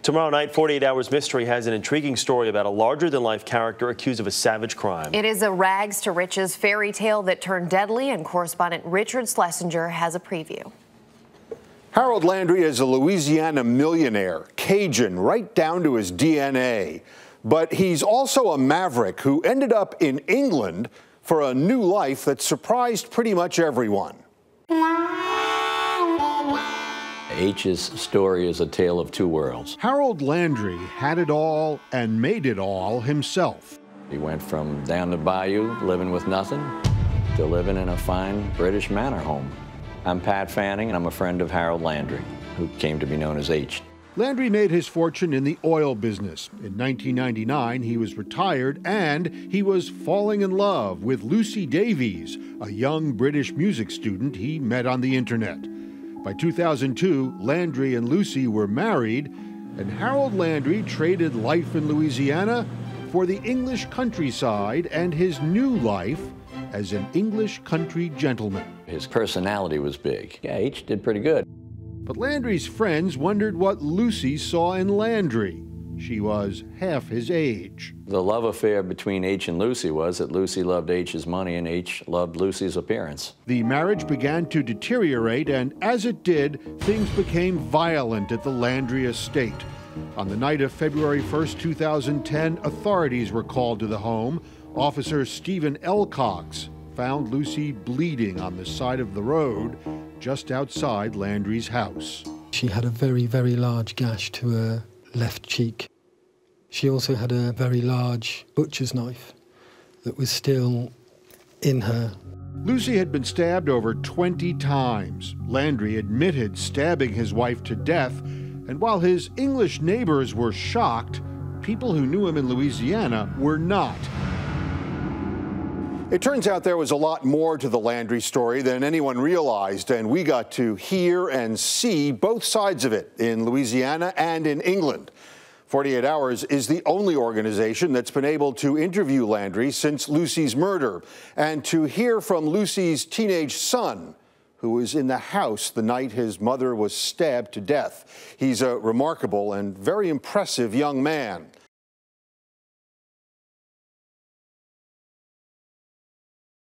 Tomorrow night, 48 Hours Mystery has an intriguing story about a larger-than-life character accused of a savage crime. It is a rags-to-riches fairy tale that turned deadly, and correspondent Richard Schlesinger has a preview. Harold Landry is a Louisiana millionaire, Cajun right down to his DNA. But he's also a maverick who ended up in England for a new life that surprised pretty much everyone. H's story is a tale of two worlds. Harold Landry had it all and made it all himself. He went from down the bayou, living with nothing, to living in a fine British manor home. I'm Pat Fanning, and I'm a friend of Harold Landry, who came to be known as H. Landry made his fortune in the oil business. In 1999, he was retired, and he was falling in love with Lucy Davies, a young British music student he met on the internet. By 2002, Landry and Lucy were married, and Harold Landry traded life in Louisiana for the English countryside and his new life as an English country gentleman. His personality was big. Yeah, H did pretty good. But Landry's friends wondered what Lucy saw in Landry. She was half his age. The love affair between H and Lucy was that Lucy loved H's money and H loved Lucy's appearance. The marriage began to deteriorate, and as it did, things became violent at the Landry estate. On the night of February 1st, 2010, authorities were called to the home. Officer Stephen Elcox found Lucy bleeding on the side of the road just outside Landry's house. She had a very, very large gash to her left cheek. She also had a very large butcher's knife that was still in her. Lucy had been stabbed over 20 times. Landry admitted stabbing his wife to death, and while his English neighbors were shocked, people who knew him in Louisiana were not. It turns out there was a lot more to the Landry story than anyone realized, and we got to hear and see both sides of it in Louisiana and in England. 48 Hours is the only organization that's been able to interview Landry since Lucy's murder and to hear from Lucy's teenage son, who was in the house the night his mother was stabbed to death. He's a remarkable and very impressive young man.